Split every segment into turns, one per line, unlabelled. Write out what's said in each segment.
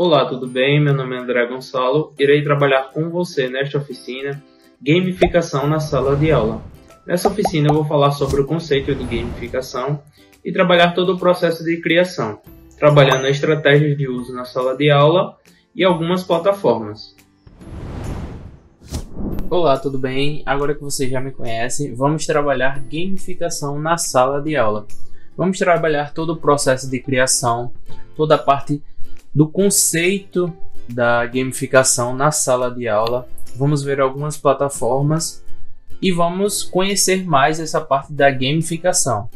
Olá, tudo bem? Meu nome é André Gonçalo. Irei trabalhar com você nesta oficina Gamificação na sala de aula. Nessa oficina eu vou falar sobre o conceito de gamificação e trabalhar todo o processo de criação, trabalhando estratégias de uso na sala de aula e algumas plataformas. Olá, tudo bem? Agora que você já me conhece, vamos trabalhar gamificação na sala de aula. Vamos trabalhar todo o processo de criação, toda a parte do conceito da gamificação na sala de aula. Vamos ver algumas plataformas e vamos conhecer mais essa parte da gamificação.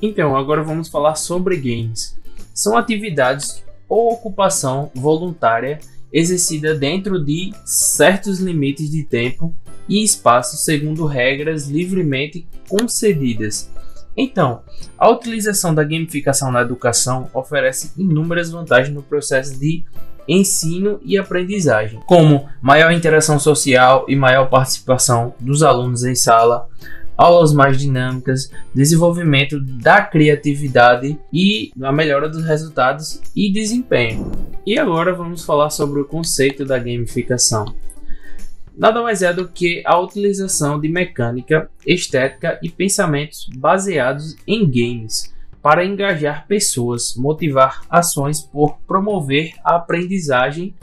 Então, agora vamos falar sobre games. São atividades ou ocupação voluntária exercida dentro de certos limites de tempo e espaço segundo regras livremente concedidas. Então, a utilização da gamificação na educação oferece inúmeras vantagens no processo de ensino e aprendizagem, como maior interação social e maior participação dos alunos em sala, aulas mais dinâmicas, desenvolvimento da criatividade e a melhora dos resultados e desempenho. E agora vamos falar sobre o conceito da gamificação. Nada mais é do que a utilização de mecânica, estética e pensamentos baseados em games para engajar pessoas, motivar ações por promover a aprendizagem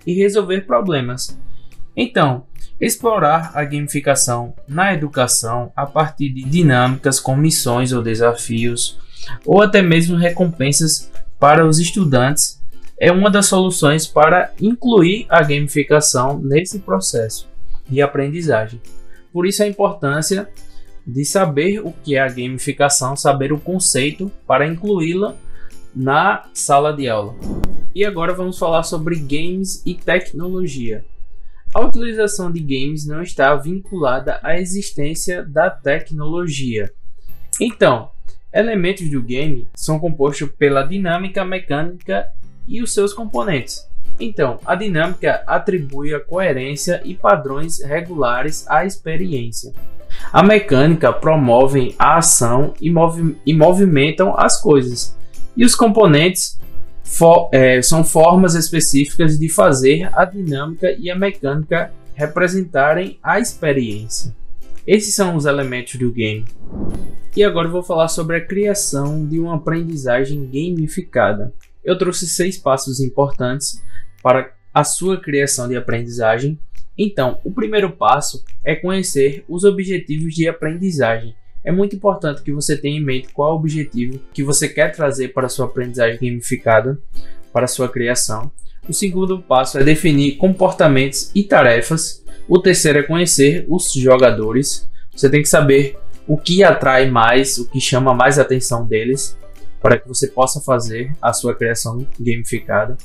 e resolver problemas. Então, explorar a gamificação na educação a partir de dinâmicas com missões ou desafios, ou até mesmo recompensas para os estudantes, é uma das soluções para incluir a gamificação nesse processo de aprendizagem. Por isso a importância de saber o que é a gamificação, saber o conceito para incluí-la na sala de aula. E agora vamos falar sobre games e tecnologia. A utilização de games não está vinculada à existência da tecnologia. Então, elementos do game são compostos pela dinâmica, mecânica e os seus componentes. Então, a dinâmica atribui a coerência e padrões regulares à experiência. A mecânica promove a ação e movimentam as coisas. E os componentes são formas específicas de fazer a dinâmica e a mecânica representarem a experiência. Esses são os elementos do game. E agora eu vou falar sobre a criação de uma aprendizagem gamificada. Eu trouxe 6 passos importantes para a sua criação de aprendizagem. Então, o primeiro passo é conhecer os objetivos de aprendizagem. É muito importante que você tenha em mente qual é o objetivo que você quer trazer para a sua aprendizagem gamificada, para a sua criação. O segundo passo é definir comportamentos e tarefas. O terceiro é conhecer os jogadores. Você tem que saber o que atrai mais, o que chama mais a atenção deles, para que você possa fazer a sua criação gamificada.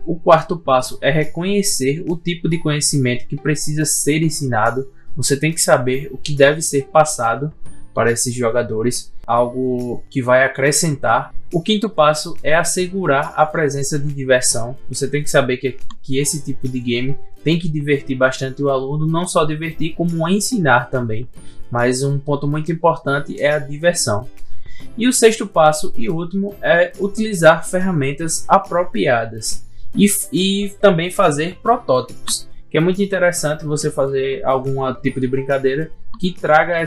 O quarto passo é reconhecer o tipo de conhecimento que precisa ser ensinado. Você tem que saber o que deve ser passado para esses jogadores, algo que vai acrescentar. O quinto passo é assegurar a presença de diversão. Você tem que saber que esse tipo de game tem que divertir bastante o aluno, não só divertir, como ensinar também. Mas um ponto muito importante é a diversão. E o sexto passo e último é utilizar ferramentas apropriadas e também fazer protótipos, que é muito interessante você fazer algum tipo de brincadeira que traga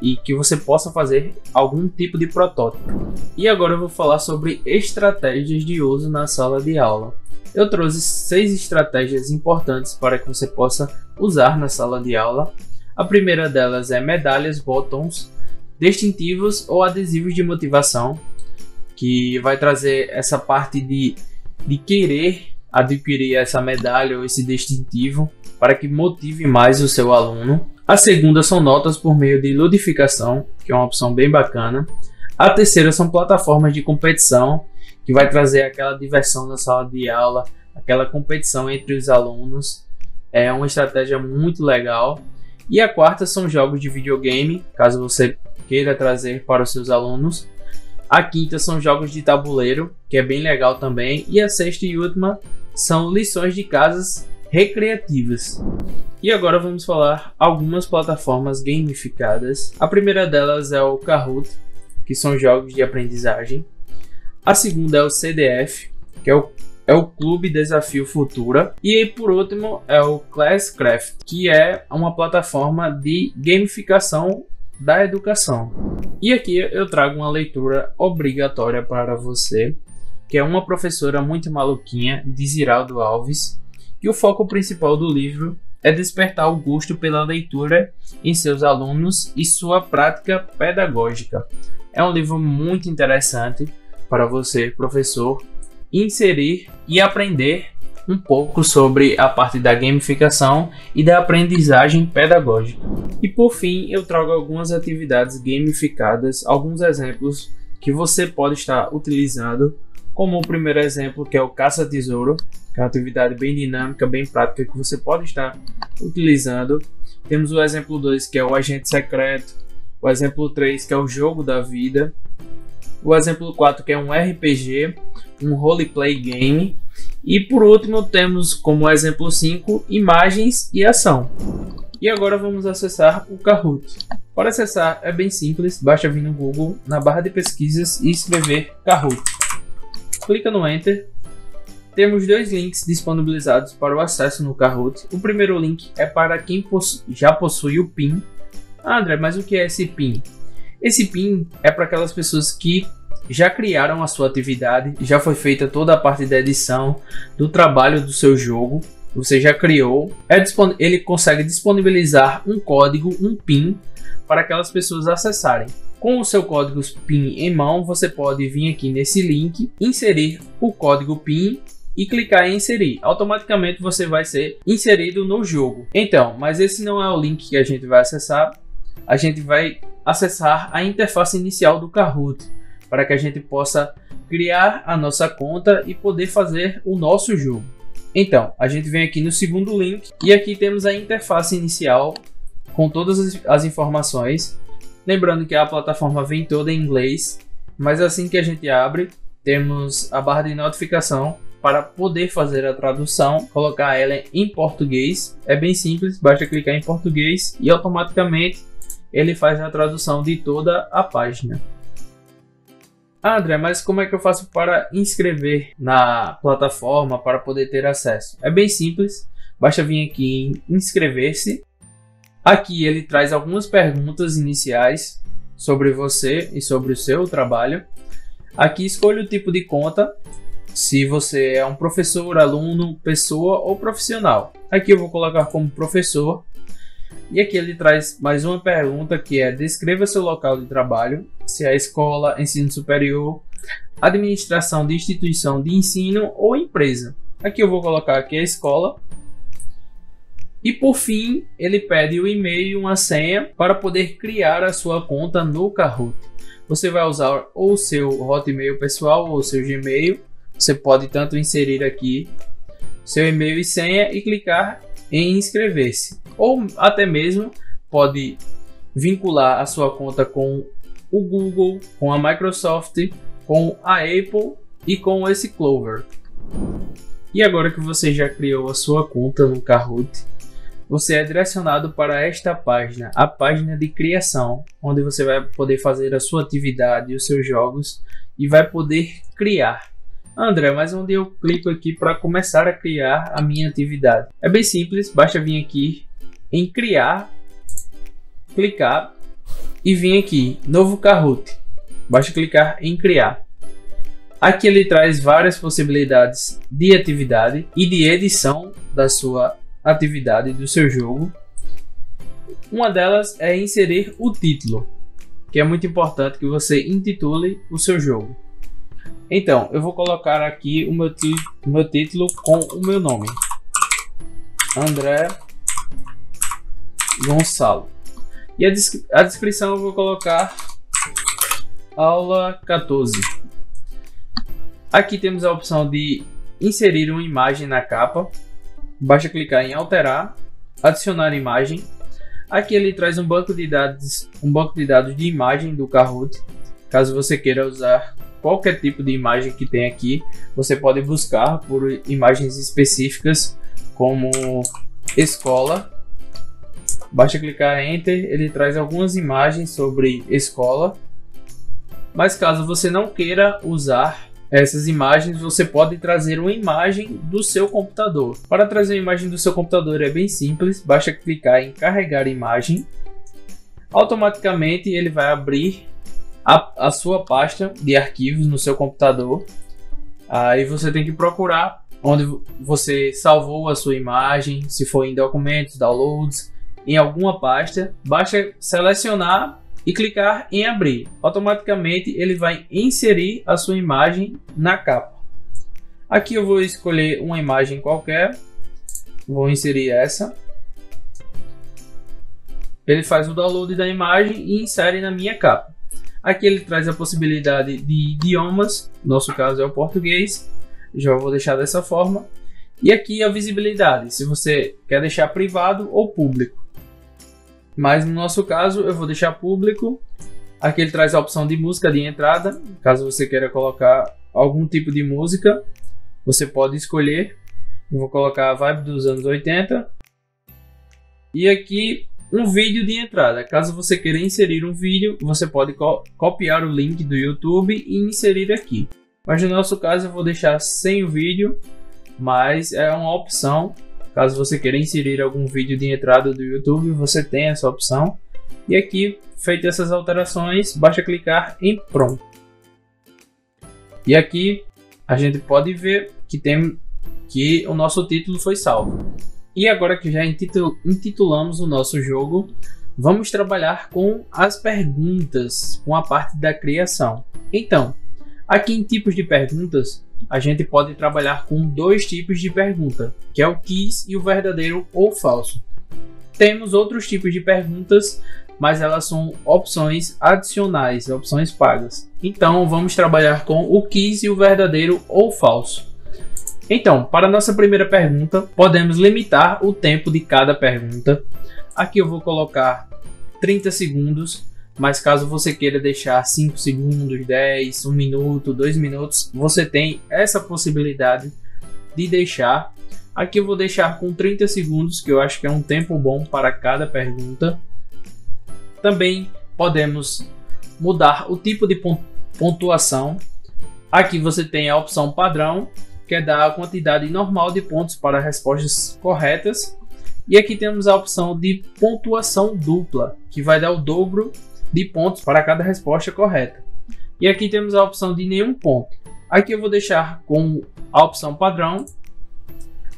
e que você possa fazer algum tipo de protótipo. E agora eu vou falar sobre estratégias de uso na sala de aula. Eu trouxe 6 estratégias importantes para que você possa usar na sala de aula. A primeira delas é medalhas, botões, distintivos ou adesivos de motivação, que vai trazer essa parte de querer adquirir essa medalha ou esse distintivo para que motive mais o seu aluno. A segunda são notas por meio de ludificação, que é uma opção bem bacana. A terceira são plataformas de competição, que vai trazer aquela diversão na sala de aula, aquela competição entre os alunos. É uma estratégia muito legal. E a quarta são jogos de videogame, caso você queira trazer para os seus alunos. A quinta são jogos de tabuleiro, que é bem legal também. E a sexta e última são lições de casas recreativas. E agora vamos falar algumas plataformas gamificadas. A primeira delas é o Kahoot, que são jogos de aprendizagem. A segunda é o CDF, que é é o Clube Desafio Futura. E aí, por último, é o Classcraft, que é uma plataforma de gamificação da educação. E aqui eu trago uma leitura obrigatória para você, que é Uma Professora Muito Maluquinha, de Ziraldo Alves. E o foco principal do livro é despertar o gosto pela leitura em seus alunos e sua prática pedagógica. É um livro muito interessante para você, professor, inserir e aprender um pouco sobre a parte da gamificação e da aprendizagem pedagógica. E por fim, eu trago algumas atividades gamificadas, alguns exemplos que você pode estar utilizando, como o primeiro exemplo, que é o Caça-Tesouro, que é uma atividade bem dinâmica, bem prática, que você pode estar utilizando. Temos o exemplo 2, que é o Agente Secreto, o exemplo 3, que é o Jogo da Vida, o exemplo 4, que é um RPG, um roleplay game, e por último temos como exemplo 5, imagens e ação. E agora vamos acessar o Kahoot. Para acessar é bem simples, basta vir no Google, na barra de pesquisas e escrever Kahoot. Clica no Enter. Temos dois links disponibilizados para o acesso no Kahoot. O primeiro link é para quem já possui o PIN. Ah, André, mas o que é esse PIN? Esse PIN é para aquelas pessoas que já criaram a sua atividade, já foi feita toda a parte da edição, do trabalho do seu jogo, você já criou. Ele consegue disponibilizar um código, um PIN, para aquelas pessoas acessarem. Com o seu código PIN em mão, você pode vir aqui nesse link, inserir o código PIN e clicar em inserir. Automaticamente você vai ser inserido no jogo. Então, mas esse não é o link que a gente vai acessar. A gente vai acessar a interface inicial do Kahoot, para que a gente possa criar a nossa conta e poder fazer o nosso jogo. Então, a gente vem aqui no segundo link e aqui temos a interface inicial com todas as informações. Lembrando que a plataforma vem toda em inglês, mas assim que a gente abre, temos a barra de notificação para poder fazer a tradução, colocar ela em português. É bem simples, basta clicar em português e automaticamente ele faz a tradução de toda a página. Ah, André, mas como é que eu faço para inscrever na plataforma para poder ter acesso? É bem simples, basta vir aqui em inscrever-se. Aqui ele traz algumas perguntas iniciais sobre você e sobre o seu trabalho. Aqui escolha o tipo de conta, se você é um professor, aluno, pessoa ou profissional. Aqui eu vou colocar como professor. E aqui ele traz mais uma pergunta, que é: descreva seu local de trabalho, se é escola, ensino superior, administração de instituição de ensino ou empresa. Aqui eu vou colocar aqui a escola. E por fim, ele pede o e-mail e uma senha para poder criar a sua conta no Kahoot. Você vai usar ou o seu Hotmail pessoal ou o seu Gmail. Você pode tanto inserir aqui seu e-mail e senha e clicar em inscrever-se. Ou até mesmo pode vincular a sua conta com o Google, com a Microsoft, com a Apple e com esse Clover. E agora que você já criou a sua conta no Kahoot, você é direcionado para esta página, a página de criação, onde você vai poder fazer a sua atividade e os seus jogos e vai poder criar. André, mas onde eu clico aqui para começar a criar a minha atividade? É bem simples, basta vir aqui em criar, clicar e vir aqui, novo Kahoot. Basta clicar em criar. Aqui ele traz várias possibilidades de atividade e de edição da sua atividade, do seu jogo. Uma delas é inserir o título, que é muito importante que você intitule o seu jogo. Então, eu vou colocar aqui o meu título com o meu nome, André Gonçalo. E a descrição eu vou colocar aula 14. Aqui temos a opção de inserir uma imagem na capa. Basta clicar em alterar, adicionar imagem. Aqui ele traz um banco de dados de imagem do Kahoot. Caso você queira usar qualquer tipo de imagem que tem aqui, você pode buscar por imagens específicas, como escola. Basta clicar em Enter, ele traz algumas imagens sobre escola. Mas caso você não queira usar essas imagens, você pode trazer uma imagem do seu computador. Para trazer uma imagem do seu computador é bem simples, basta clicar em carregar imagem. Automaticamente ele vai abrir a sua pasta de arquivos no seu computador. Aí você tem que procurar onde você salvou a sua imagem, se for em documentos, downloads, em alguma pasta. Basta selecionar e clicar em abrir. Automaticamente ele vai inserir a sua imagem na capa. Aqui eu vou escolher uma imagem qualquer, vou inserir essa. Ele faz o download da imagem e insere na minha capa. Aqui ele traz a possibilidade de idiomas, no nosso caso é o português, já vou deixar dessa forma. E aqui a visibilidade, se você quer deixar privado ou público. Mas no nosso caso eu vou deixar público. Aqui ele traz a opção de música de entrada. Caso você queira colocar algum tipo de música, você pode escolher. Eu vou colocar a vibe dos anos 80. E aqui um vídeo de entrada. Caso você queira inserir um vídeo, você pode copiar o link do YouTube e inserir aqui. Mas no nosso caso eu vou deixar sem o vídeo, mas é uma opção. Caso você queira inserir algum vídeo de entrada do YouTube, você tem essa opção. E aqui, feitas essas alterações, basta clicar em pronto. E aqui a gente pode ver que o nosso título foi salvo. E agora que já intitulamos o nosso jogo, vamos trabalhar com as perguntas, com a parte da criação. Então, aqui em tipos de perguntas, a gente pode trabalhar com dois tipos de pergunta, que é o quiz e o verdadeiro ou falso. Temos outros tipos de perguntas, mas elas são opções adicionais, opções pagas. Então vamos trabalhar com o quiz e o verdadeiro ou falso. Então, para a nossa primeira pergunta, podemos limitar o tempo de cada pergunta. Aqui eu vou colocar 30 segundos. Mas caso você queira deixar 5 segundos, 10, 1 minuto, 2 minutos, você tem essa possibilidade de deixar. Aqui eu vou deixar com 30 segundos, que eu acho que é um tempo bom para cada pergunta. Também podemos mudar o tipo de pontuação. Aqui você tem a opção padrão, que é dar a quantidade normal de pontos para respostas corretas. E aqui temos a opção de pontuação dupla, que vai dar o dobro de pontos para cada resposta correta. E aqui temos a opção de nenhum ponto. Aqui eu vou deixar com a opção padrão.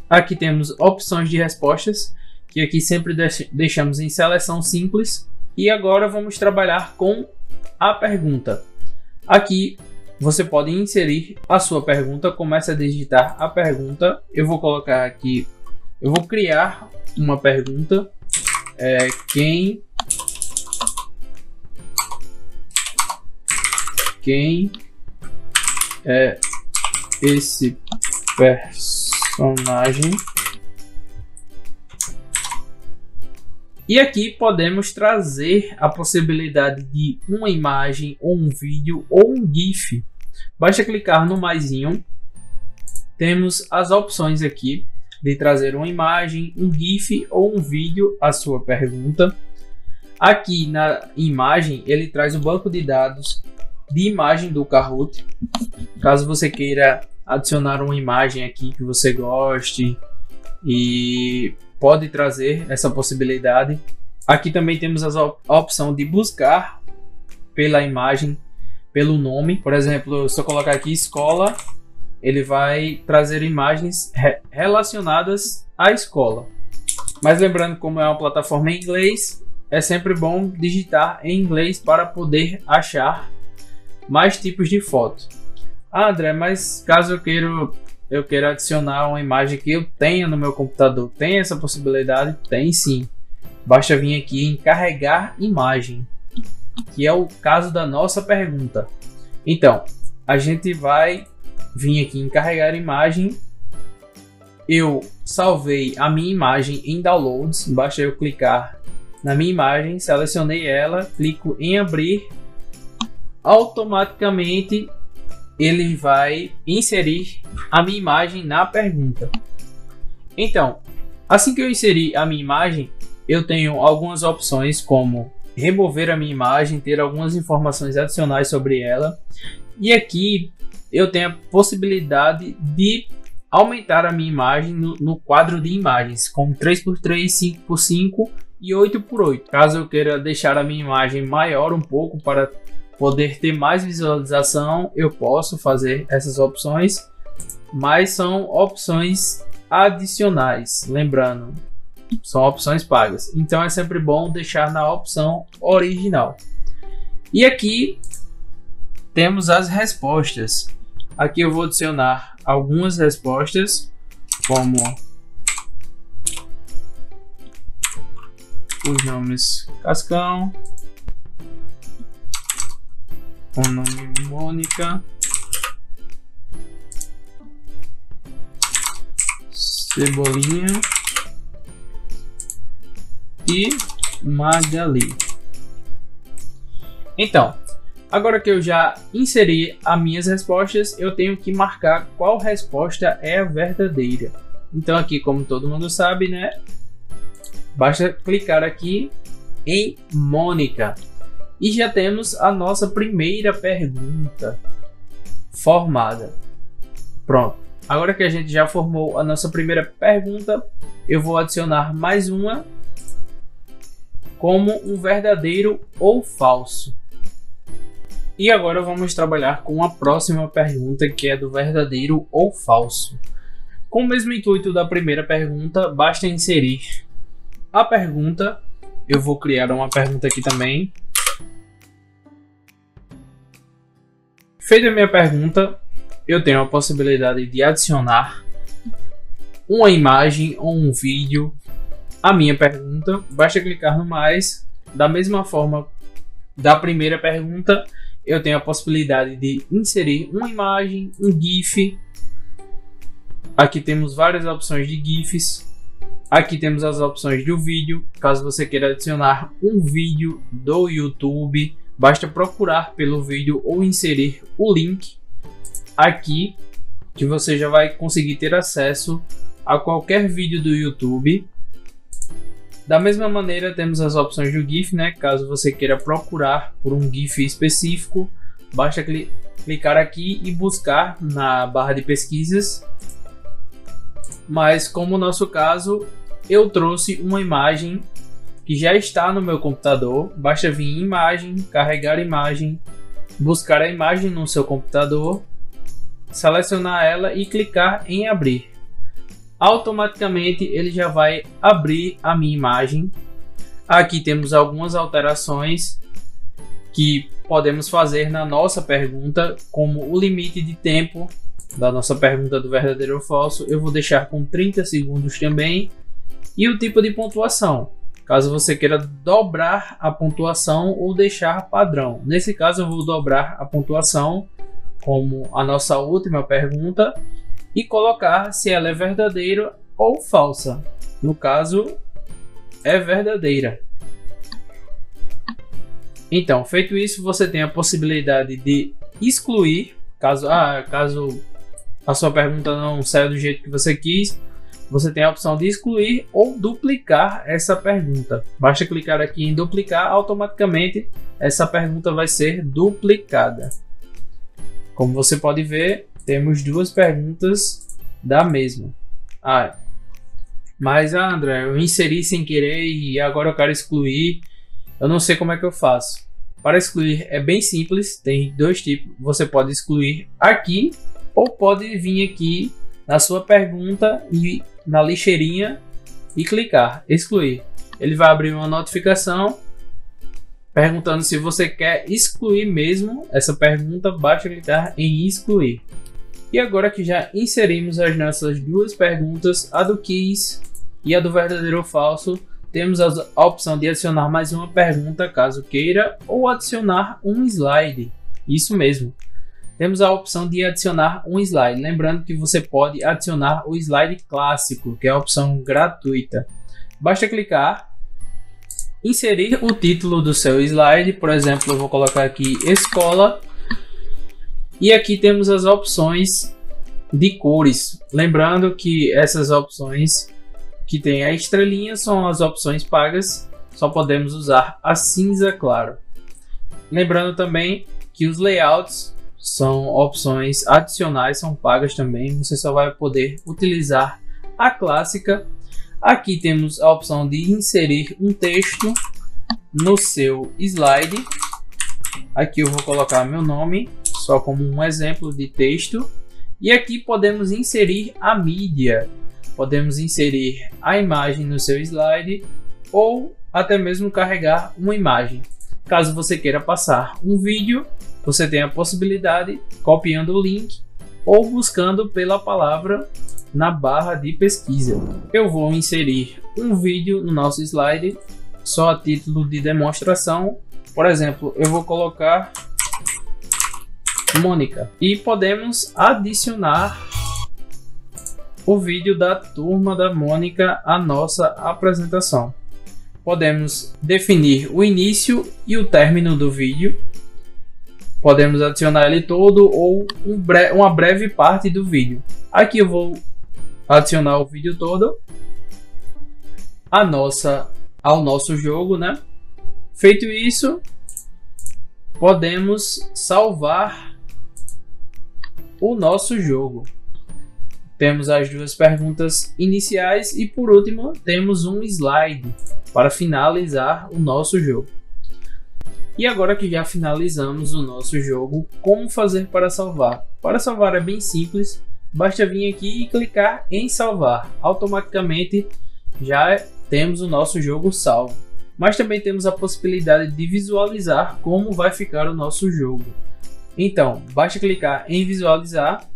Aqui temos opções de respostas, que aqui sempre deixamos em seleção simples. E agora vamos trabalhar com a pergunta. Aqui você pode inserir a sua pergunta. Começa a digitar a pergunta. Eu vou colocar aqui, eu vou criar uma pergunta. Quem é esse personagem? E aqui podemos trazer a possibilidade de uma imagem, ou um vídeo, ou um GIF. Basta clicar no maisinho. Temos as opções aqui de trazer uma imagem, um GIF ou um vídeo à sua pergunta. Aqui na imagem ele traz o banco de dados de imagem do Kahoot. Caso você queira adicionar uma imagem aqui que você goste, e pode trazer essa possibilidade. Aqui também temos a opção de buscar pela imagem, pelo nome. Por exemplo, se eu colocar aqui escola, ele vai trazer imagens relacionadas à escola. Mas lembrando, como é uma plataforma em inglês, é sempre bom digitar em inglês para poder achar mais tipos de foto. André, mas caso eu queira adicionar uma imagem que eu tenha no meu computador, tem essa possibilidade? Tem sim. Basta vir aqui em carregar imagem, que é o caso da nossa pergunta. Então, a gente vai vir aqui em carregar imagem. Eu salvei a minha imagem em downloads, basta eu clicar na minha imagem, selecionei ela, clico em abrir. Automaticamente ele vai inserir a minha imagem na pergunta. Então, assim que eu inserir a minha imagem, eu tenho algumas opções como remover a minha imagem, ter algumas informações adicionais sobre ela. E aqui eu tenho a possibilidade de aumentar a minha imagem no quadro de imagens, com 3x3, 5x5 e 8x8. Caso eu queira deixar a minha imagem maior um pouco para poder ter mais visualização, eu posso fazer essas opções, mas são opções adicionais, lembrando, são opções pagas, então é sempre bom deixar na opção original. E aqui temos as respostas. Aqui eu vou adicionar algumas respostas, como os nomes Cascão, o nome Mônica, Cebolinha e Magali. Então, agora que eu já inseri as minhas respostas, eu tenho que marcar qual resposta é a verdadeira. Então aqui, como todo mundo sabe, né? Basta clicar aqui em Mônica. E já temos a nossa primeira pergunta formada. Pronto. Agora que a gente já formou a nossa primeira pergunta, eu vou adicionar mais uma como um verdadeiro ou falso. E agora vamos trabalhar com a próxima pergunta, que é do verdadeiro ou falso. Com o mesmo intuito da primeira pergunta, basta inserir a pergunta. Eu vou criar uma pergunta aqui também. Feita a minha pergunta, eu tenho a possibilidade de adicionar uma imagem ou um vídeo à minha pergunta. Basta clicar no mais. Da mesma forma da primeira pergunta, eu tenho a possibilidade de inserir uma imagem, um GIF. Aqui temos várias opções de GIFs. Aqui temos as opções do vídeo. Caso você queira adicionar um vídeo do YouTube, basta procurar pelo vídeo ou inserir o link aqui, que você já vai conseguir ter acesso a qualquer vídeo do YouTube. Da mesma maneira, temos as opções do GIF, né? Caso você queira procurar por um GIF específico, basta clicar aqui e buscar na barra de pesquisas. Mas como no nosso caso, eu trouxe uma imagem que já está no meu computador, basta vir em imagem, carregar imagem, buscar a imagem no seu computador, selecionar ela e clicar em abrir. Automaticamente ele já vai abrir a minha imagem. Aqui temos algumas alterações que podemos fazer na nossa pergunta, como o limite de tempo da nossa pergunta do verdadeiro ou falso. Eu vou deixar com 30 segundos também. E o tipo de pontuação, caso você queira dobrar a pontuação ou deixar padrão. Nesse caso eu vou dobrar a pontuação, como a nossa última pergunta, e colocar se ela é verdadeira ou falsa. No caso, é verdadeira. Então, feito isso, você tem a possibilidade de excluir, caso a sua pergunta não saia do jeito que você quis, você tem a opção de excluir ou duplicar essa pergunta. Basta clicar aqui em duplicar, automaticamente essa pergunta vai ser duplicada. Como você pode ver, temos duas perguntas da mesma. Mas André, eu inseri sem querer e agora eu quero excluir. Eu não sei como é que eu faço. Para excluir é bem simples, tem dois tipos. Você pode excluir aqui ou pode vir aqui na sua pergunta e na lixeirinha e clicar excluir. Ele vai abrir uma notificação perguntando se você quer excluir mesmo essa pergunta. Basta clicar em excluir. E agora que já inserimos as nossas duas perguntas, a do quiz e a do verdadeiro ou falso, temos a opção de adicionar mais uma pergunta caso queira, ou adicionar um slide. Isso mesmo. Temos a opção de adicionar um slide. Lembrando que você pode adicionar o slide clássico, que é a opção gratuita. Basta clicar, inserir o título do seu slide. Por exemplo, eu vou colocar aqui escola. E aqui temos as opções de cores. Lembrando que essas opções que tem a estrelinha são as opções pagas. Só podemos usar a cinza claro. Lembrando também que os layouts são opções adicionais, são pagas também. Você só vai poder utilizar a clássica. Aqui temos a opção de inserir um texto no seu slide. Aqui eu vou colocar meu nome, só como um exemplo de texto. E aqui podemos inserir a mídia. Podemos inserir a imagem no seu slide ou até mesmo carregar uma imagem. Caso você queira passar um vídeo, você tem a possibilidade copiando o link ou buscando pela palavra na barra de pesquisa. Eu vou inserir um vídeo no nosso slide só a título de demonstração. Por exemplo, eu vou colocar Mônica e podemos adicionar o vídeo da turma da Mônica à nossa apresentação. Podemos definir o início e o término do vídeo. Podemos adicionar ele todo ou uma breve parte do vídeo. Aqui eu vou adicionar o vídeo todo ao nosso jogo, né? Feito isso, podemos salvar o nosso jogo. Temos as duas perguntas iniciais e por último temos um slide para finalizar o nosso jogo. E agora que já finalizamos o nosso jogo, como fazer para salvar? Para salvar é bem simples, basta vir aqui e clicar em salvar. Automaticamente já temos o nosso jogo salvo. Mas também temos a possibilidade de visualizar como vai ficar o nosso jogo. Então, basta clicar em visualizar.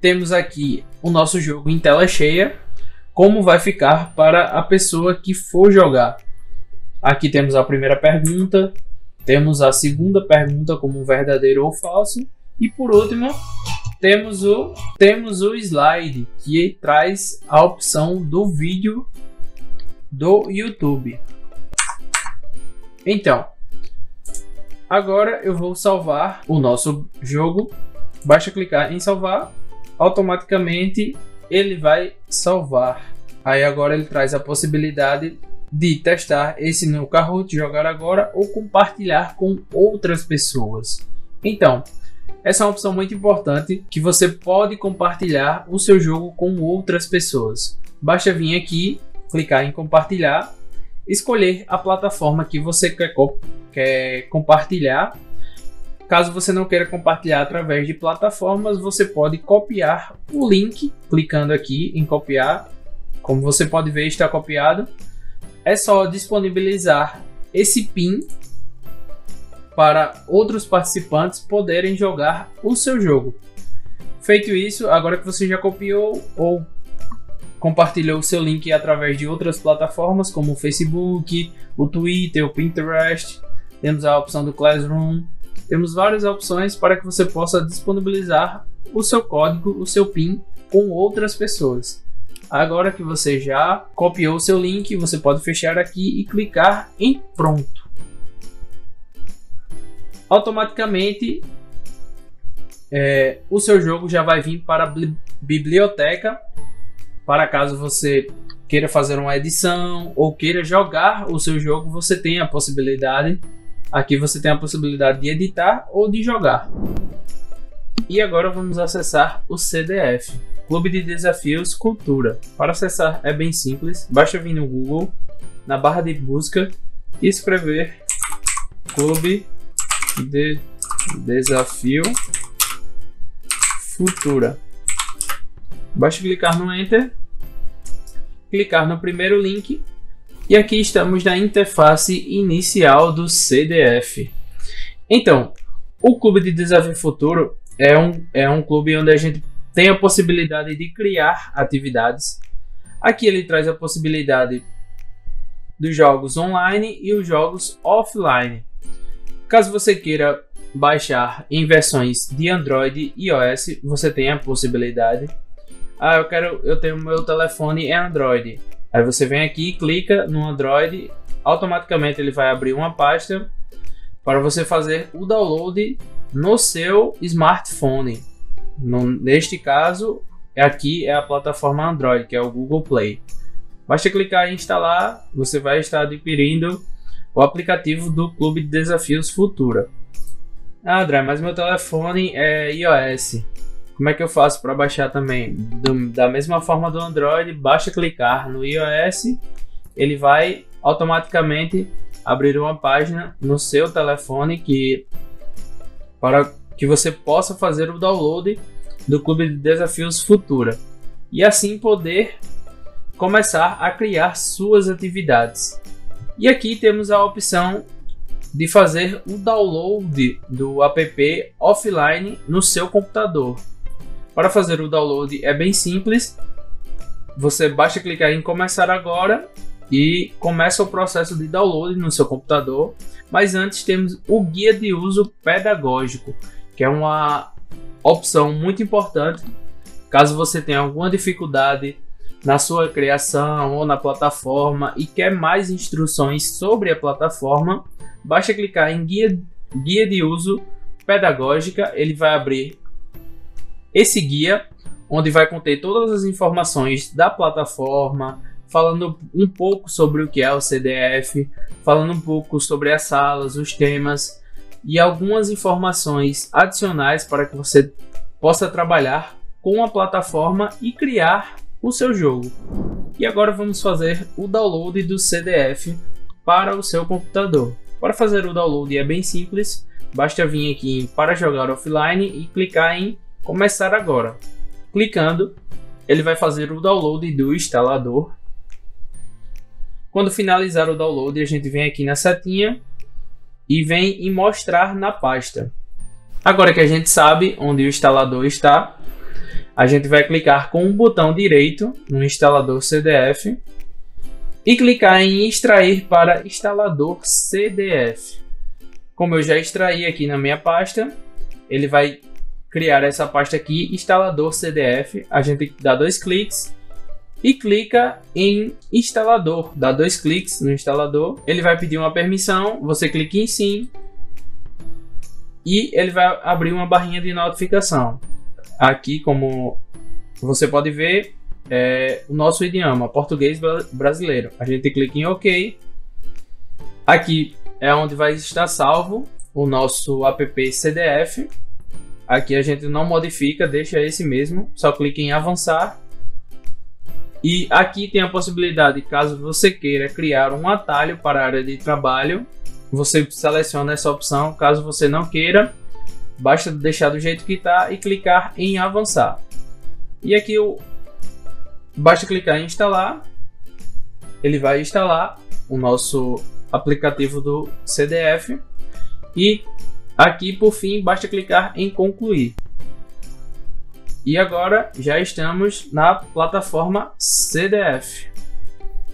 Temos aqui o nosso jogo em tela cheia, como vai ficar para a pessoa que for jogar. Aqui temos a primeira pergunta, temos a segunda pergunta como verdadeiro ou falso e por último temos o slide que traz a opção do vídeo do YouTube. Então, agora eu vou salvar o nosso jogo. Basta clicar em salvar, automaticamente ele vai salvar. Aí agora ele traz a possibilidade de testar esse no Kahoot, jogar agora ou compartilhar com outras pessoas. Então, essa é uma opção muito importante que você pode compartilhar o seu jogo com outras pessoas. Basta vir aqui, clicar em compartilhar, escolher a plataforma que você quer compartilhar. Caso você não queira compartilhar através de plataformas, você pode copiar o link, clicando aqui em copiar. Como você pode ver, está copiado. É só disponibilizar esse PIN para outros participantes poderem jogar o seu jogo. Feito isso, agora que você já copiou ou compartilhou o seu link através de outras plataformas como o Facebook, o Twitter, o Pinterest, temos a opção do Classroom. Temos várias opções para que você possa disponibilizar o seu código, o seu PIN com outras pessoas. Agora que você já copiou o seu link, você pode fechar aqui e clicar em pronto. Automaticamente o seu jogo já vai vir para a biblioteca, para caso você queira fazer uma edição ou queira jogar o seu jogo, você tem a possibilidade. Aqui você tem a possibilidade de editar ou de jogar. E agora vamos acessar o CDF, Clube de Desafios Cultura. Para acessar é bem simples, basta vir no Google, na barra de busca e escrever Clube de Desafio Futura. Basta clicar no Enter, clicar no primeiro link. E aqui estamos na interface inicial do CDF. Então, o Clube de Desafio Futuro é um clube onde a gente tem a possibilidade de criar atividades. Aqui ele traz a possibilidade dos jogos online e os jogos offline. Caso você queira baixar em versões de Android e iOS, você tem a possibilidade. Eu tenho meu telefone Android. Aí você vem aqui, clica no Android, automaticamente ele vai abrir uma pasta para você fazer o download no seu smartphone. Neste caso, aqui é a plataforma Android, que é o Google Play. Basta clicar em instalar, você vai estar adquirindo o aplicativo do Clube de Desafios Futura. Ah, André, mas meu telefone é iOS. Como é que eu faço para baixar também? Da mesma forma do Android, basta clicar no iOS, ele vai automaticamente abrir uma página no seu telefone para que você possa fazer o download do Clube de Desafios Futura e assim poder começar a criar suas atividades. E aqui temos a opção de fazer o download do app offline no seu computador. Para fazer o download é bem simples, você basta clicar em começar agora e começa o processo de download no seu computador. Mas antes temos o guia de uso pedagógico, que é uma opção muito importante caso você tenha alguma dificuldade na sua criação ou na plataforma e quer mais instruções sobre a plataforma. Basta clicar em guia de uso pedagógica, ele vai abrir esse guia, onde vai conter todas as informações da plataforma, falando um pouco sobre o que é o CDF, falando um pouco sobre as salas, os temas e algumas informações adicionais para que você possa trabalhar com a plataforma e criar o seu jogo. E agora vamos fazer o download do CDF para o seu computador. Para fazer o download é bem simples, basta vir aqui em para jogar offline e clicar em começar agora. Clicando, ele vai fazer o download do instalador. Quando finalizar o download, a gente vem aqui na setinha e vem em mostrar na pasta. Agora que a gente sabe onde o instalador está, a gente vai clicar com o botão direito no instalador CDF e clicar em extrair para instalador CDF. Como eu já extraí aqui na minha pasta, ele vai criar essa pasta aqui, instalador CDF. A gente dá 2 cliques e clica em instalador, dá 2 cliques no instalador, ele vai pedir uma permissão, você clica em sim e ele vai abrir uma barrinha de notificação. Aqui, como você pode ver, é o nosso idioma, português brasileiro. A gente clica em OK. Aqui é onde vai estar salvo o nosso app CDF. Aqui a gente não modifica, deixa esse mesmo, só clica em avançar. E aqui tem a possibilidade, caso você queira criar um atalho para a área de trabalho, você seleciona essa opção. Caso você não queira, basta deixar do jeito que está e clicar em avançar. E aqui basta clicar em instalar, ele vai instalar o nosso aplicativo do CDF. E aqui por fim basta clicar em concluir. E agora já estamos na plataforma CDF.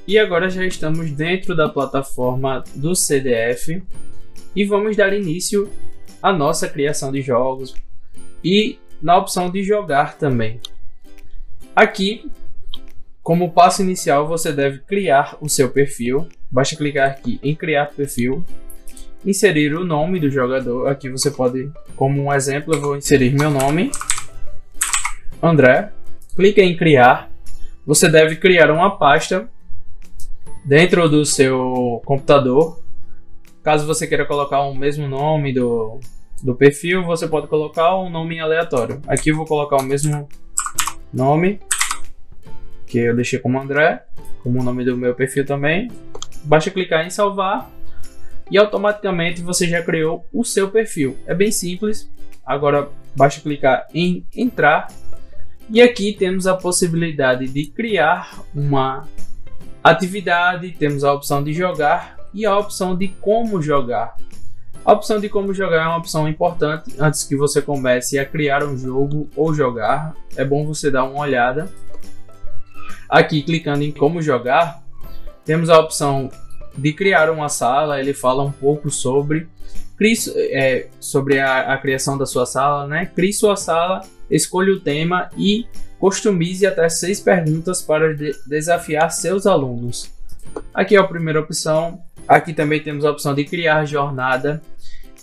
E agora já estamos dentro da plataforma do CDF e vamos dar início à nossa criação de jogos e na opção de jogar também. Aqui, como passo inicial, você deve criar o seu perfil. Basta clicar aqui em criar perfil, inserir o nome do jogador. Aqui você pode, como um exemplo, eu vou inserir meu nome, André. Clica em criar. Você deve criar uma pasta dentro do seu computador. Caso você queira colocar o mesmo nome do perfil, você pode colocar um nome aleatório. Aqui eu vou colocar o mesmo nome que eu deixei como André, como o nome do meu perfil também. Basta clicar em salvar e automaticamente você já criou o seu perfil. É bem simples. Agora basta clicar em entrar e aqui temos a possibilidade de criar uma atividade, temos a opção de jogar e a opção de como jogar. A opção de como jogar é uma opção importante antes que você comece a criar um jogo ou jogar. É bom você dar uma olhada. Aqui, clicando em como jogar, temos a opção de criar uma sala. Ele fala um pouco sobre a criação da sua sala, né? Crie sua sala, escolha o tema e customize até 6 perguntas para desafiar seus alunos. Aqui é a primeira opção. Aqui também temos a opção de criar jornada.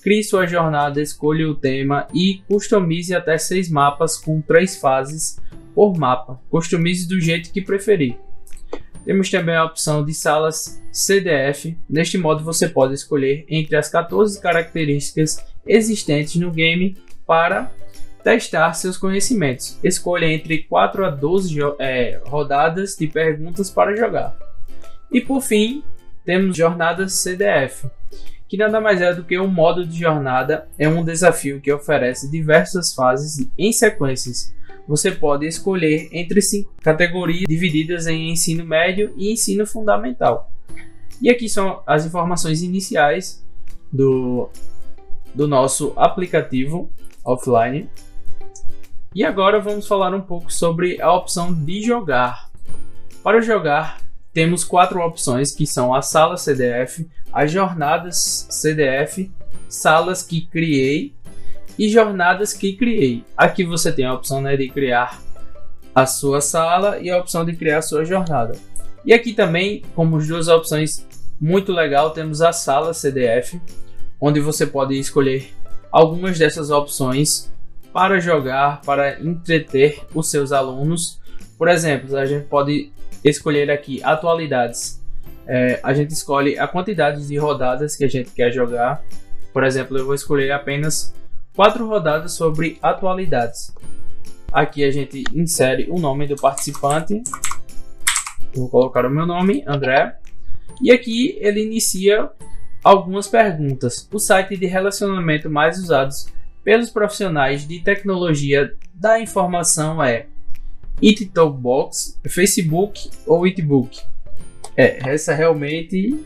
Crie sua jornada, escolha o tema e customize até 6 mapas com 3 fases por mapa. Customize do jeito que preferir. Temos também a opção de salas CDF. Neste modo você pode escolher entre as 14 características existentes no game para testar seus conhecimentos. Escolha entre 4 a 12 rodadas de perguntas para jogar. E por fim, temos jornadas CDF, que nada mais é do que um modo de jornada. É um desafio que oferece diversas fases em sequências. Você pode escolher entre 5 categorias divididas em ensino médio e ensino fundamental. E aqui são as informações iniciais do nosso aplicativo offline. E agora vamos falar um pouco sobre a opção de jogar. Para jogar, temos 4 opções, que são a sala CDF, as jornadas CDF, salas que criei e jornadas que criei. Aqui você tem a opção, né, de criar a sua sala e a opção de criar a sua jornada. E aqui também, como as duas opções muito legal, temos a sala CDF, onde você pode escolher algumas dessas opções para jogar, para entreter os seus alunos. Por exemplo, a gente pode escolher aqui atualidades. A gente escolhe a quantidade de rodadas que a gente quer jogar. Por exemplo, eu vou escolher apenas 4 rodadas sobre atualidades. Aqui a gente insere o nome do participante. Vou colocar o meu nome, André. E aqui ele inicia algumas perguntas. O site de relacionamento mais usados pelos profissionais de tecnologia da informação é EatTalkBox, Facebook ou Eatbook? Essa realmente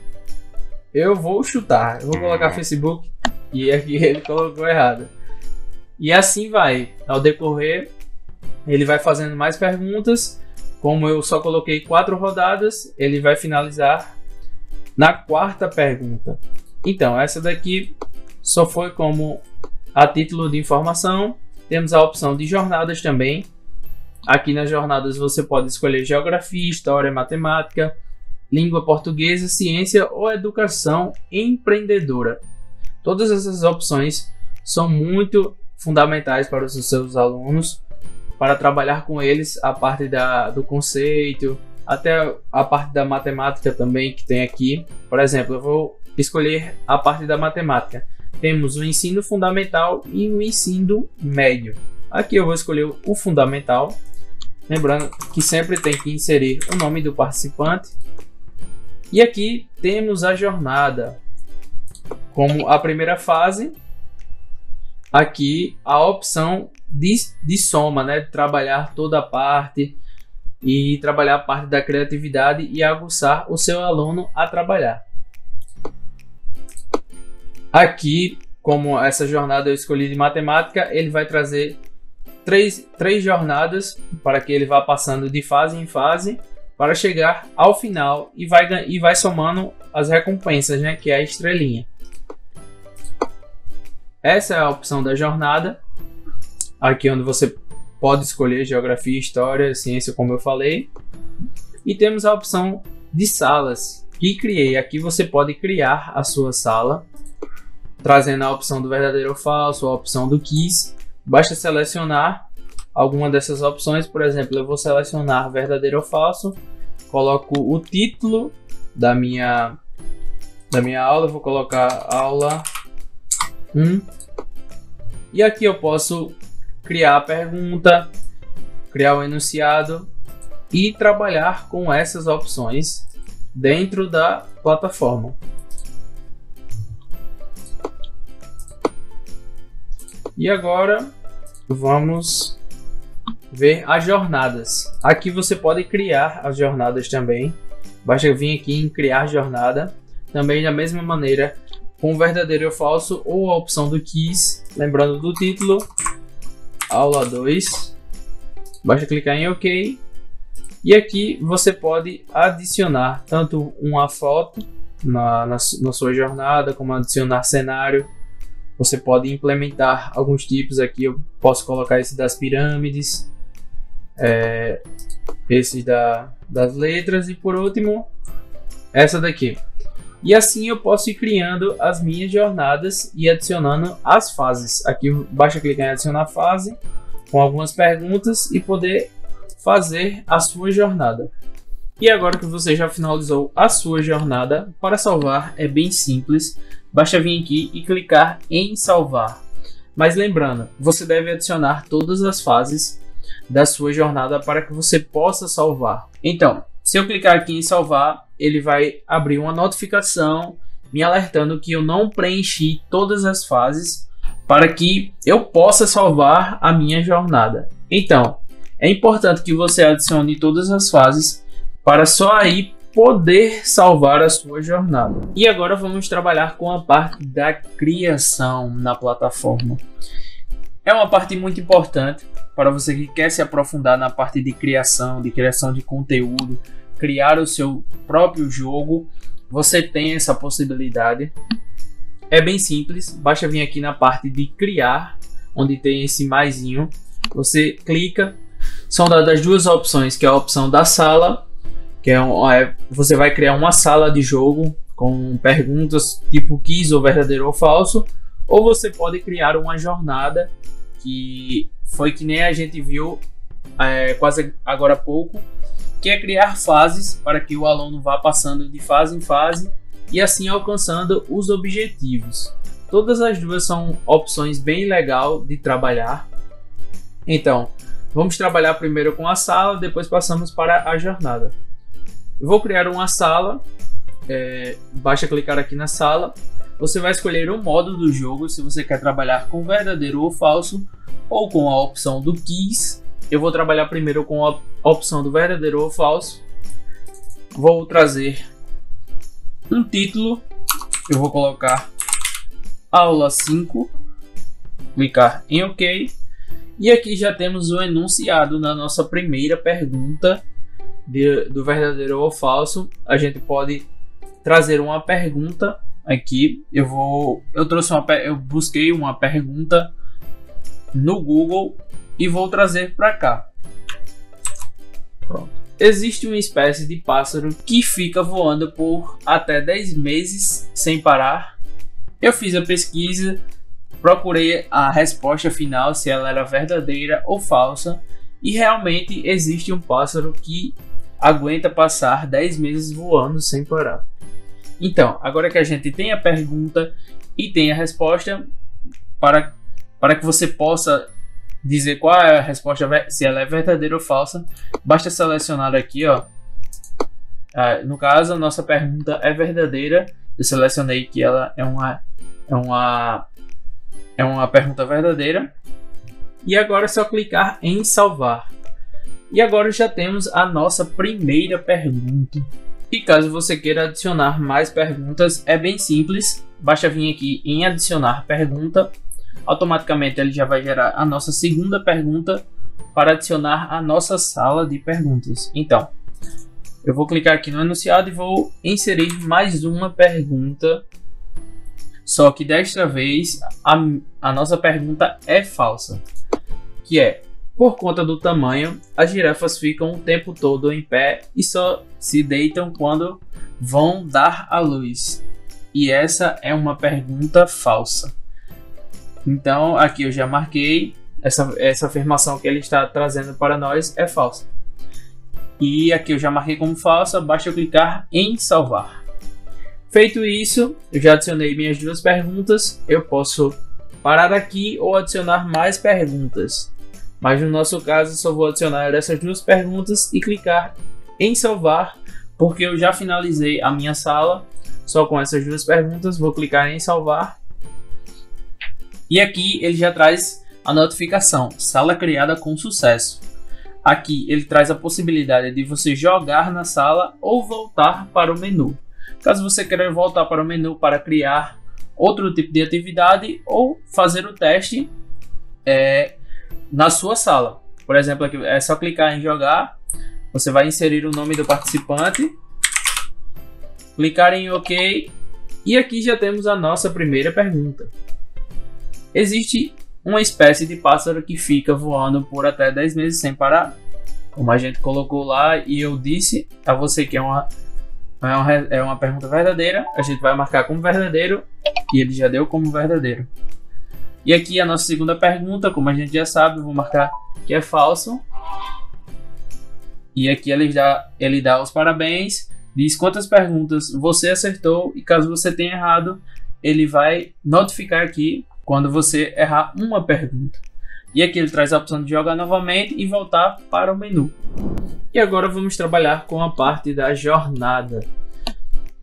eu vou chutar. Eu vou colocar Facebook e aqui ele colocou errado. E assim vai. Ao decorrer, ele vai fazendo mais perguntas. Como eu só coloquei 4 rodadas, ele vai finalizar na 4ª pergunta. Então, essa daqui só foi como a título de informação. Temos a opção de jornadas também. Aqui nas jornadas você pode escolher geografia, história, matemática, língua portuguesa, ciência ou educação empreendedora. Todas essas opções são muito fundamentais para os seus alunos, para trabalhar com eles a parte do conceito, até a parte da matemática também que tem aqui. Por exemplo, eu vou escolher a parte da matemática. Temos o ensino fundamental e o ensino médio. Aqui eu vou escolher o fundamental. Lembrando que sempre tem que inserir o nome do participante. E aqui temos a jornada. Como a primeira fase, aqui a opção de soma, né? De trabalhar toda a parte e trabalhar a parte da criatividade e aguçar o seu aluno a trabalhar. Aqui, como essa jornada eu escolhi de matemática, ele vai trazer três jornadas para que ele vá passando de fase em fase para chegar ao final e vai somando as recompensas, né, que é a estrelinha. Essa é a opção da jornada, aqui onde você pode escolher geografia, história, ciência, como eu falei. E temos a opção de salas que criei. Aqui você pode criar a sua sala, trazendo a opção do verdadeiro ou falso, a opção do quiz. Basta selecionar alguma dessas opções. Por exemplo, eu vou selecionar verdadeiro ou falso, coloco o título da minha aula, eu vou colocar aula 1. E aqui eu posso criar a pergunta, criar o enunciado e trabalhar com essas opções dentro da plataforma. E agora vamos ver as jornadas. Aqui você pode criar as jornadas também. Basta vir aqui em criar jornada. Também da mesma maneira, com verdadeiro ou falso ou a opção do quiz. Lembrando do título, aula 2. Basta clicar em OK. E aqui você pode adicionar tanto uma foto na sua jornada, como adicionar cenário. Você pode implementar alguns tipos aqui. Eu posso colocar esse das pirâmides, esse das letras e por último essa daqui. E assim eu posso ir criando as minhas jornadas e adicionando as fases. Aqui basta clicar em adicionar fase com algumas perguntas e poder fazer a sua jornada. E agora que você já finalizou a sua jornada, para salvar é bem simples, basta vir aqui e clicar em salvar. Mas lembrando, você deve adicionar todas as fases da sua jornada para que você possa salvar. Então, se eu clicar aqui em salvar, ele vai abrir uma notificação me alertando que eu não preenchi todas as fases para que eu possa salvar a minha jornada. Então, é importante que você adicione todas as fases para só aí poder salvar a sua jornada. E agora vamos trabalhar com a parte da criação na plataforma. É uma parte muito importante para você que quer se aprofundar na parte de criação de conteúdo, criar o seu próprio jogo. Você tem essa possibilidade. É bem simples, basta vir aqui na parte de criar, onde tem esse maisinho. Você clica, são dadas duas opções, que é a opção da sala, que você vai criar uma sala de jogo com perguntas tipo quiz ou verdadeiro ou falso, ou você pode criar uma jornada, que foi que nem a gente viu quase agora há pouco, que é criar fases para que o aluno vá passando de fase em fase e assim alcançando os objetivos. Todas as duas são opções bem legais de trabalhar. Então, vamos trabalhar primeiro com a sala, depois passamos para a jornada. Eu vou criar uma sala, basta clicar aqui na sala. Você vai escolher o modo do jogo, se você quer trabalhar com verdadeiro ou falso, ou com a opção do quiz. Eu vou trabalhar primeiro com a opção do verdadeiro ou falso. Vou trazer um título, eu vou colocar aula 5, clicar em OK. E aqui já temos o enunciado na nossa primeira pergunta do verdadeiro ou falso. A gente pode trazer uma pergunta aqui. Eu busquei uma pergunta no Google e vou trazer para cá. Pronto. Existe uma espécie de pássaro que fica voando por até 10 meses sem parar. Eu fiz a pesquisa, procurei a resposta final, se ela era verdadeira ou falsa, e realmente existe um pássaro que aguenta passar 10 meses voando sem parar. Então, agora que a gente tem a pergunta e tem a resposta, para que você possa dizer qual é a resposta, se ela é verdadeira ou falsa, basta selecionar aqui, ó. No caso, a nossa pergunta é verdadeira. Eu selecionei que ela é uma pergunta verdadeira. E agora é só clicar em salvar. E agora já temos a nossa primeira pergunta. E caso você queira adicionar mais perguntas, é bem simples. Basta vir aqui em adicionar pergunta. Automaticamente ele já vai gerar a nossa segunda pergunta para adicionar a nossa sala de perguntas. Então, eu vou clicar aqui no enunciado e vou inserir mais uma pergunta. Só que desta vez a nossa pergunta é falsa. Que é: por conta do tamanho, as girafas ficam o tempo todo em pé e só se deitam quando vão dar à luz. E essa é uma pergunta falsa. Então aqui eu já marquei, essa afirmação que ele está trazendo para nós é falsa. E aqui eu já marquei como falsa, basta eu clicar em salvar. Feito isso, eu já adicionei minhas duas perguntas. Eu posso parar aqui ou adicionar mais perguntas. Mas no nosso caso só vou adicionar essas duas perguntas e clicar em salvar, porque eu já finalizei a minha sala só com essas duas perguntas. Vou clicar em salvar. E aqui ele já traz a notificação: sala criada com sucesso. Aqui ele traz a possibilidade de você jogar na sala ou voltar para o menu. Caso você queira voltar para o menu para criar outro tipo de atividade ou fazer o teste na sua sala. Por exemplo, aqui é só clicar em jogar. Você vai inserir o nome do participante, clicar em OK e aqui já temos a nossa primeira pergunta. Existe uma espécie de pássaro que fica voando por até 10 meses sem parar, como a gente colocou lá, e eu disse a você que é uma pergunta verdadeira. A gente vai marcar como verdadeiro e ele já deu como verdadeiro. E aqui a nossa segunda pergunta, como a gente já sabe, eu vou marcar que é falso. E aqui ele dá os parabéns, diz quantas perguntas você acertou e caso você tenha errado, ele vai notificar aqui quando você errar uma pergunta. E aqui ele traz a opção de jogar novamente e voltar para o menu. E agora vamos trabalhar com a parte da jornada.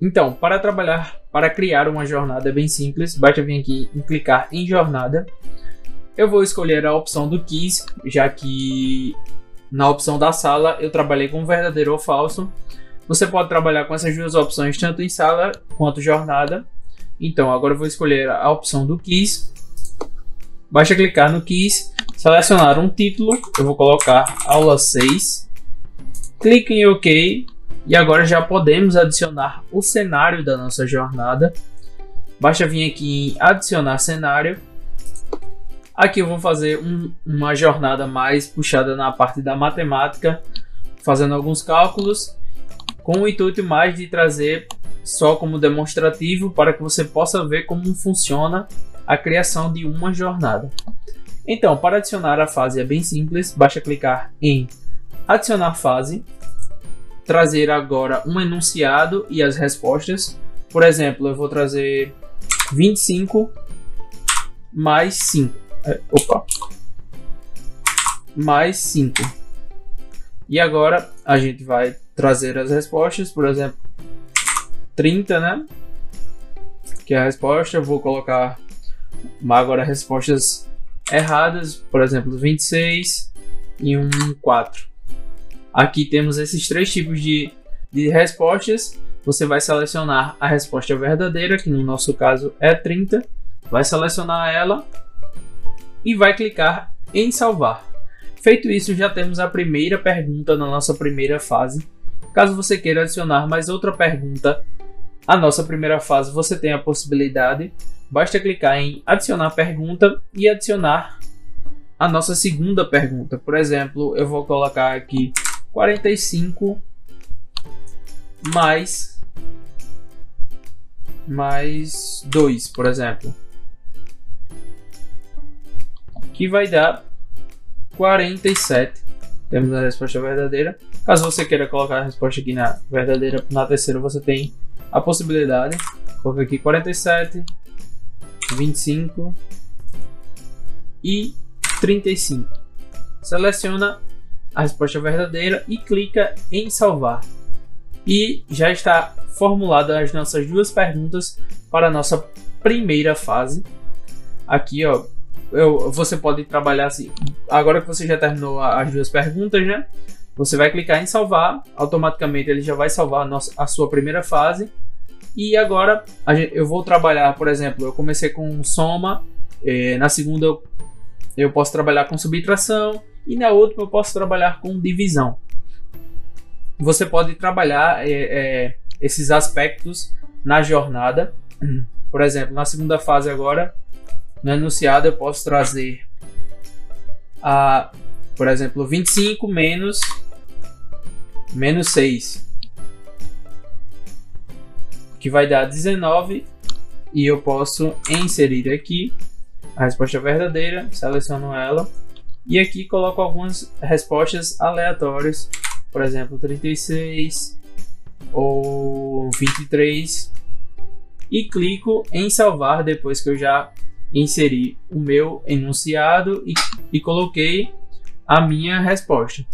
Então, para criar uma jornada é bem simples, basta vir aqui e clicar em jornada. Eu vou escolher a opção do quiz, já que na opção da sala eu trabalhei com verdadeiro ou falso. Você pode trabalhar com essas duas opções tanto em sala quanto jornada. Então agora eu vou escolher a opção do quiz. Basta clicar no quiz, selecionar um título, eu vou colocar aula 6. Clique em OK e agora já podemos adicionar o cenário da nossa jornada. Basta vir aqui em adicionar cenário. Aqui eu vou fazer uma jornada mais puxada na parte da matemática, fazendo alguns cálculos, com o intuito mais de trazer só como demonstrativo para que você possa ver como funciona a criação de uma jornada. Então, para adicionar a fase é bem simples, basta clicar em adicionar fase, trazer agora um enunciado e as respostas. Por exemplo, eu vou trazer 25 mais 5. Mais 5. E agora a gente vai trazer as respostas, por exemplo, 30, né? Que é a resposta. Eu vou colocar agora respostas erradas, por exemplo, 26 e 4. Aqui temos esses três tipos de respostas. Você vai selecionar a resposta verdadeira, que no nosso caso é 30. Vai selecionar ela e vai clicar em salvar. Feito isso, já temos a primeira pergunta na nossa primeira fase. Caso você queira adicionar mais outra pergunta à nossa primeira fase, você tem a possibilidade. Basta clicar em adicionar pergunta e adicionar a nossa segunda pergunta. Por exemplo, eu vou colocar aqui 45 mais 2, por exemplo, que vai dar 47. Temos a resposta verdadeira. Caso você queira colocar a resposta aqui na verdadeira, na terceira, você tem a possibilidade. Coloca aqui 47, 25 e 35. Seleciona a resposta verdadeira e clica em salvar. E já está formulada as nossas duas perguntas para a nossa primeira fase. Aqui, ó, você pode trabalhar assim. Agora que você já terminou as duas perguntas, né? Você vai clicar em salvar, automaticamente ele já vai salvar a sua primeira fase. E agora eu vou trabalhar, por exemplo, eu comecei com soma, na segunda eu posso trabalhar com subtração e na última eu posso trabalhar com divisão. Você pode trabalhar esses aspectos na jornada. Por exemplo, na segunda fase agora, no enunciado eu posso trazer por exemplo, 25 menos 6, que vai dar 19, e eu posso inserir aqui a resposta verdadeira, seleciono ela e aqui coloco algumas respostas aleatórias, por exemplo, 36 ou 23, e clico em salvar depois que eu já inseri o meu enunciado e coloquei a minha resposta.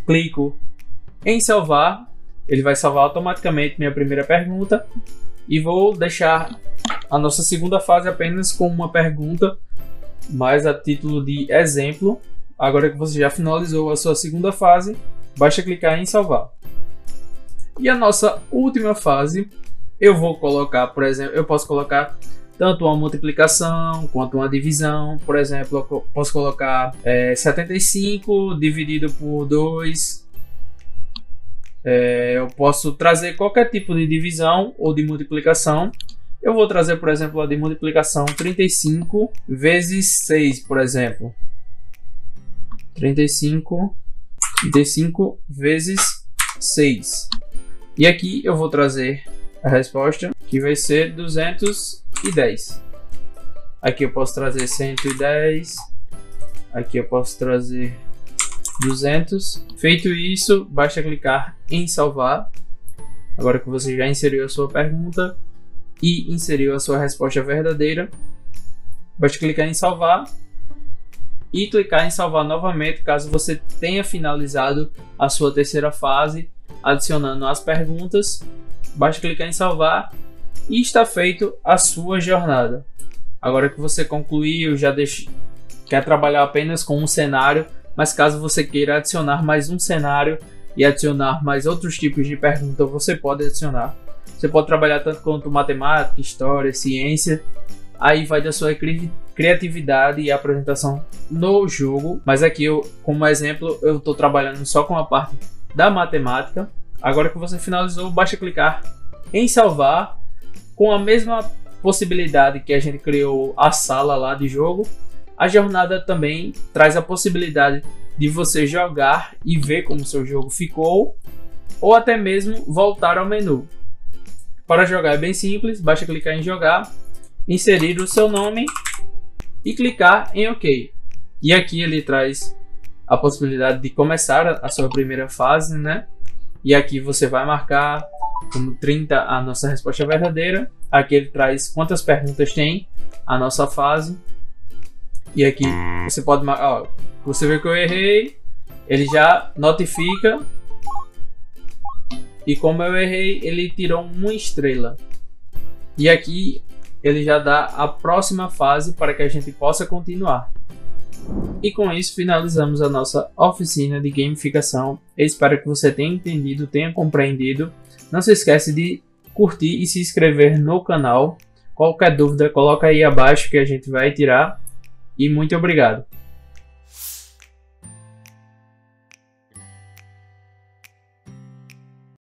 Clico em salvar, ele vai salvar automaticamente minha primeira pergunta e vou deixar a nossa segunda fase apenas com uma pergunta, mas a título de exemplo. Agora que você já finalizou a sua segunda fase, basta clicar em salvar. E a nossa última fase, eu vou colocar, por exemplo, eu posso colocar tanto uma multiplicação quanto uma divisão. Por exemplo, eu posso colocar 75 dividido por 2. Eu posso trazer qualquer tipo de divisão ou de multiplicação. Eu vou trazer, por exemplo, a de multiplicação 35 vezes 6, por exemplo. 35 vezes 6. E aqui eu vou trazer a resposta, que vai ser 210. Aqui eu posso trazer 110. Aqui eu posso trazer 200. Feito isso, basta clicar em salvar. Agora que você já inseriu a sua pergunta e inseriu a sua resposta verdadeira, basta clicar em salvar e clicar em salvar novamente caso você tenha finalizado a sua terceira fase, adicionando as perguntas. Basta clicar em salvar e está feito a sua jornada. Agora que você concluiu, quer trabalhar apenas com um cenário, mas caso você queira adicionar mais um cenário e adicionar mais outros tipos de perguntas, você pode adicionar. Você pode trabalhar tanto quanto matemática, história, ciência. Aí vai da sua criatividade e apresentação no jogo. Mas aqui, como exemplo, eu estou trabalhando só com a parte da matemática. Agora que você finalizou, basta clicar em salvar. Com a mesma possibilidade que a gente criou a sala lá de jogo, a jornada também traz a possibilidade de você jogar e ver como seu jogo ficou, ou até mesmo voltar ao menu. Para jogar é bem simples, basta clicar em jogar, inserir o seu nome e clicar em OK. E aqui ele traz a possibilidade de começar a sua primeira fase, né? E aqui você vai marcar como 30 a nossa resposta verdadeira. Aqui ele traz quantas perguntas tem a nossa fase. E aqui você pode marcar, você vê que eu errei, ele já notifica. E como eu errei, ele tirou uma estrela. E aqui ele já dá a próxima fase para que a gente possa continuar. E com isso finalizamos a nossa oficina de gamificação. Eu espero que você tenha entendido, tenha compreendido. Não se esquece de curtir e se inscrever no canal. Qualquer dúvida, coloca aí abaixo que a gente vai tirar. E muito obrigado.